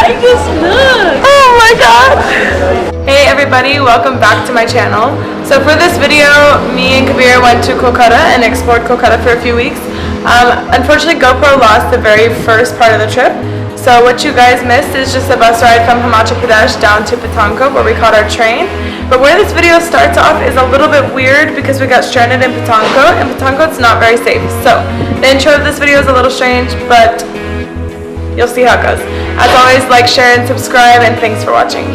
I just look. Oh my god. Hey everybody, welcome back to my channel. So for this video, me and Kabir went to Calcutta and explored Calcutta for a few weeks. Unfortunately, GoPro lost the very first part of the trip. So what you guys missed is just a bus ride from Himachal Pradesh down to Pathankot where we caught our train. But where this video starts off is a little bit weird because we got stranded in Pathankot, and Pathankot's not very safe. So the intro of this video is a little strange, but you'll see how it goes. As always, like, share, and subscribe, and thanks for watching.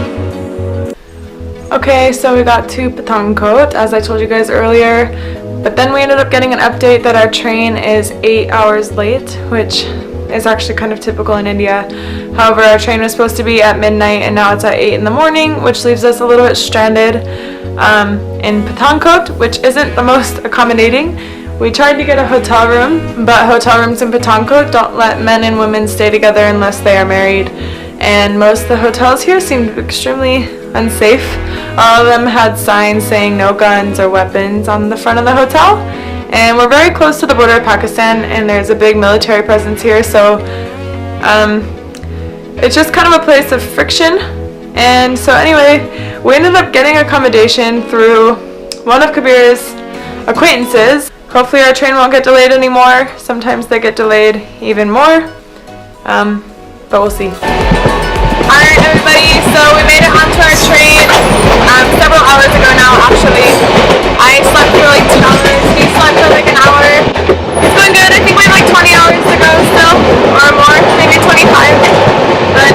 Okay, so we got to Pathankot, as I told you guys earlier, but then we ended up getting an update that our train is 8 hours late, which is actually kind of typical in India. However, our train was supposed to be at midnight and now it's at 8 in the morning, which leaves us a little bit stranded in Pathankot, which isn't the most accommodating. We tried to get a hotel room, but hotel rooms in Pathankot don't let men and women stay together unless they are married, and most of the hotels here seemed extremely unsafe. All of them had signs saying no guns or weapons on the front of the hotel. And we're very close to the border of Pakistan, and there's a big military presence here, so it's just kind of a place of friction. And so anyway, we ended up getting accommodation through one of Kabir's acquaintances. Hopefully our train won't get delayed anymore. Sometimes they get delayed even more, but we'll see. Alright everybody, so we made it onto our train several hours ago now actually. I slept for like 2 hours, he slept for like an hour. It's going good, I think we have like 20 hours to go still, or more, maybe 25. But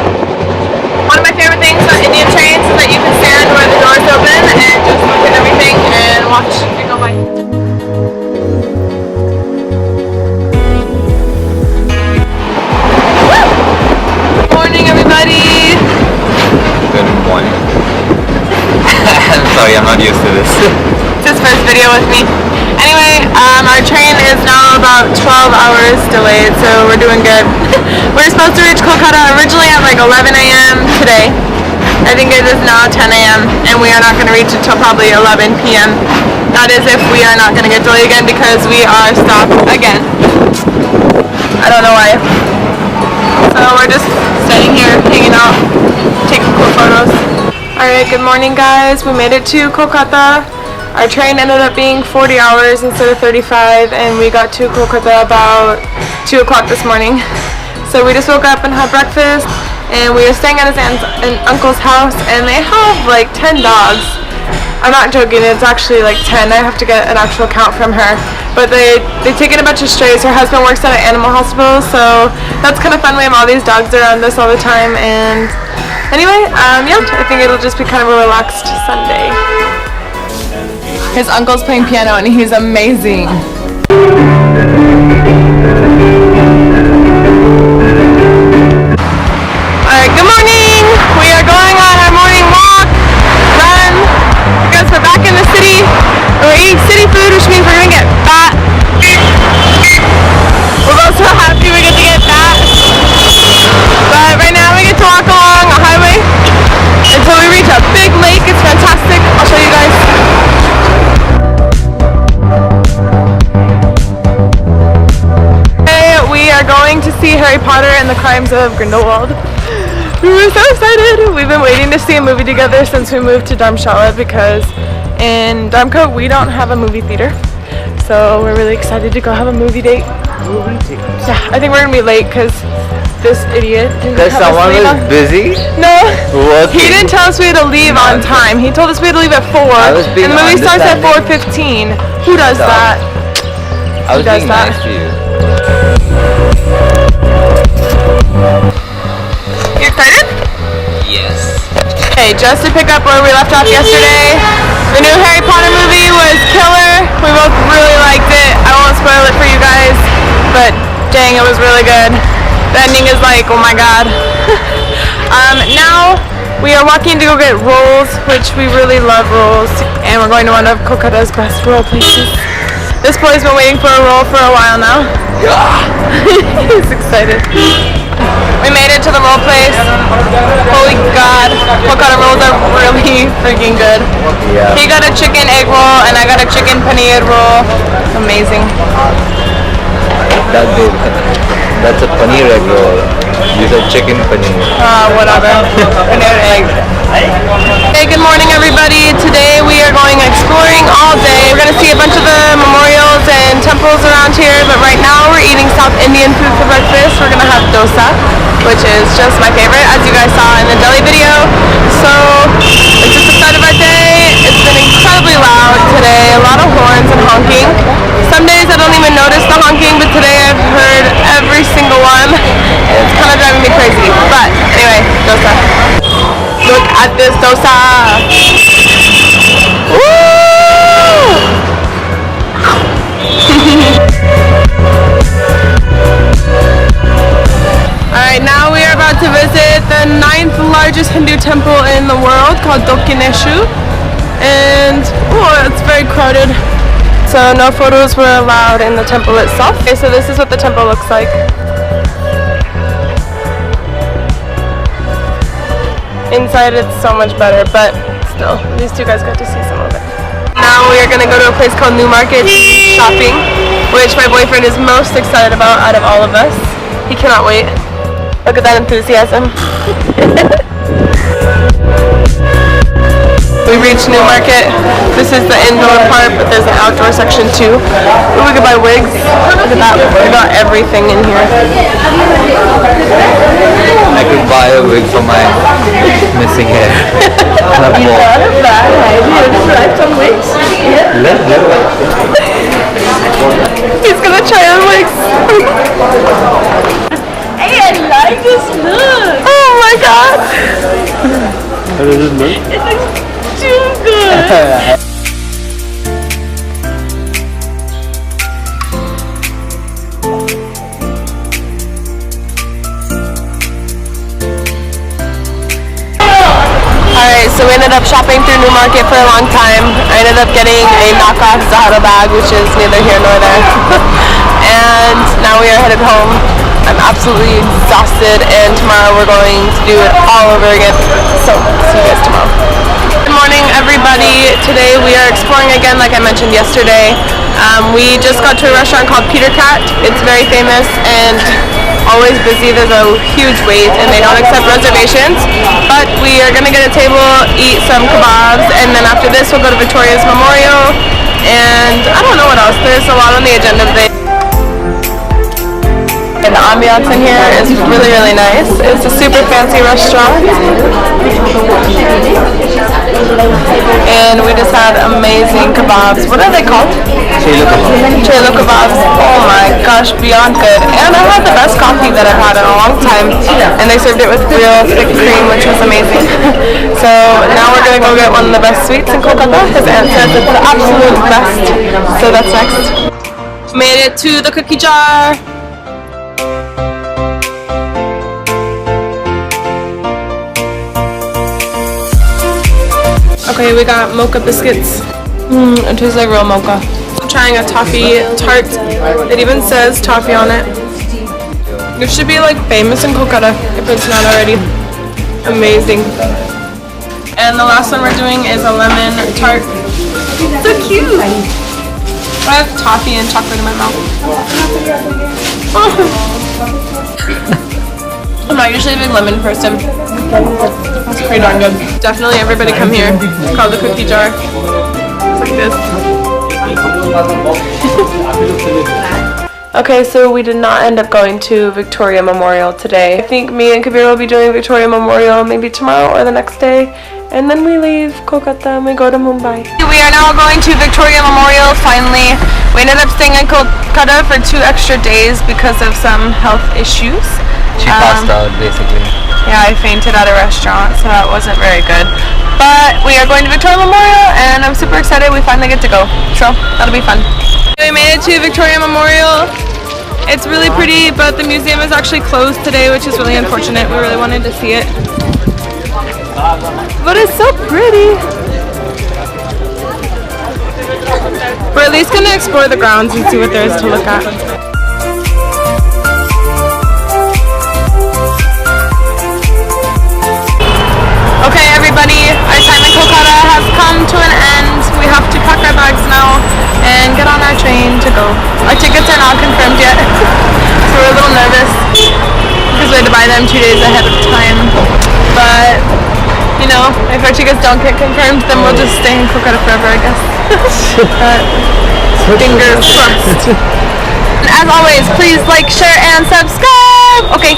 one of my favorite things about Indian trains is that you can stand where the doors open and just look at everything and watch it go by. Good morning. I'm sorry, I'm not used to this. It's his first video with me. Anyway, our train is now about 12 hours delayed, so we're doing good. We're supposed to reach Calcutta originally at like 11 a.m. today. I think it is now 10 a.m. and we are not going to reach until probably 11 p.m. That is if we are not going to get delayed again because we are stopped again. I don't know why. So we're just sitting here, hanging out, taking cool photos. Alright, good morning guys. We made it to Calcutta. Our train ended up being 40 hours instead of 35, and we got to Calcutta about 2 o'clock this morning. So we just woke up and had breakfast, and we were staying at his aunt's and uncle's house, and they have like 10 dogs. I'm not joking, it's actually like 10. I have to get an actual count from her. But they take in a bunch of strays. Her husband works at an animal hospital, so that's kind of fun. We have all these dogs around us all the time. And anyway, yeah, I think it'll just be kind of a relaxed Sunday. His uncle's playing piano and he's amazing. Alright, good morning! We are going on our morning walk, run, because we're back in the city. We're eating city food, which means we're gonna get fat. We're both so happy we get to get fat. But right now we get to walk along a highway until we reach a big lake. It's fantastic. I'll show you guys. Today we are going to see Harry Potter and the Crimes of Grindelwald. We were so excited. We've been waiting to see a movie together since we moved to Dharamshala because in Dharmkot we don't have a movie theater. So we're really excited to go have a movie date. Yeah, I think we're gonna be late because this idiot didn't Because someone was busy? No, Working. he didn't tell us we had to leave on time. He told us we had to leave at 4, and the movie starts at 4:15. Who does that? I was being nice to you. You excited? Yes. Okay, just to pick up where we left off yesterday, the new Harry Potter movie was killer. We both really liked it. I won't spoil it for you guys, but dang, it was really good. The ending is like, oh my god. Now we are walking to go get rolls, which we really love rolls, and we're going to one of Calcutta's best roll places. This boy's been waiting for a roll for a while now. He's excited. We made it to the roll place. Holy god, Calcutta rolls are really freaking good. Yeah. He got a chicken egg roll and I got a chicken paneer roll. Amazing. That's a paneer egg roll. You said chicken paneer. Whatever. Hey, good morning everybody. Today we are going exploring all day. We're going to see a bunch of the memorials and temples around here, but right now we're eating South Indian food for breakfast. We're going to have dosa, which is just my favorite, as you guys saw in the Delhi video. So it's just the start of our day. It's been incredibly loud today, a lot of horns and honking. Some days I don't even notice the honking, but today I've heard every single one. It's kind of driving me crazy. But anyway, dosa. Look at this dosa. Woo! Alright, now we are about to visit the 9th largest Hindu temple in the world called Dokineshu. And it's very crowded. So no photos were allowed in the temple itself. Okay, so this is what the temple looks like. Inside it's so much better, but still, these two guys got to see some of it. Now we are going to go to a place called New Market shopping, which my boyfriend is most excited about out of all of us. He cannot wait. Look at that enthusiasm. We reached New Market. This is the indoor part, but there's an outdoor section too. We could buy wigs. Look at that. We got everything in here. I could buy a wig for my missing hair. He's gonna try on wigs. Hey, I like this look. Oh my god. How does it look? It looks too good. Alright, so we ended up shopping through New Market for a long time. I ended up getting a knockoff Zahara bag, which is neither here nor there. And now we are headed home. I'm absolutely exhausted, and tomorrow we're going to do it all over again. So, see you guys tomorrow. Good morning, everybody. Today we are exploring again, like I mentioned yesterday. We just got to a restaurant called Peter Cat. It's very famous and always busy. There's a huge wait, and they don't accept reservations. But we are going to get a table, eat some kebabs, and then after this we'll go to Victoria's Memorial. And I don't know what else. There's a lot on the agenda today. And the ambiance in here is really, really nice. It's a super fancy restaurant. And we just had amazing kebabs. What are they called? Chelo kebabs. Oh my gosh, beyond good. And I had the best coffee that I've had in a long time. And they served it with real thick cream, which was amazing. So now we're going to go get one of the best sweets in Calcutta. His aunt says it's the absolute best. So that's next. Made it to the cookie jar. Okay, we got mocha biscuits. It tastes like real mocha. I'm trying a toffee tart. It even says toffee on it. It should be like famous in Calcutta if it's not already. Amazing. And the last one we're doing is a lemon tart. So cute. I have toffee and chocolate in my mouth. I'm not usually a big lemon person. It's pretty darn good. Definitely everybody come here. It's called the cookie jar. It's like this. Okay, so we did not end up going to Victoria Memorial today. I think me and Kabir will be doing Victoria Memorial maybe tomorrow or the next day. And then we leave Kolkata and we go to Mumbai. We are now going to Victoria Memorial finally. We ended up staying in Calcutta for 2 extra days because of some health issues. She passed out basically. Yeah, I fainted at a restaurant, so that wasn't very good. But we are going to Victoria Memorial and I'm super excited we finally get to go. So that'll be fun. We made it to Victoria Memorial. It's really pretty, but the museum is actually closed today, which is really unfortunate. We really wanted to see it. But it's so pretty. We're at least going to explore the grounds and see what there is to look at. Okay, everybody, our time in Calcutta has come to an end. We have to pack our bags now and get on our train to go. Our tickets are not confirmed yet, so we're a little nervous because we had to buy them them 2 days ahead of time. But, you know, if our tickets don't get confirmed, then we'll just stay in Calcutta forever, I guess. Fingers crossed. And as always, please like, share, and subscribe. Okay.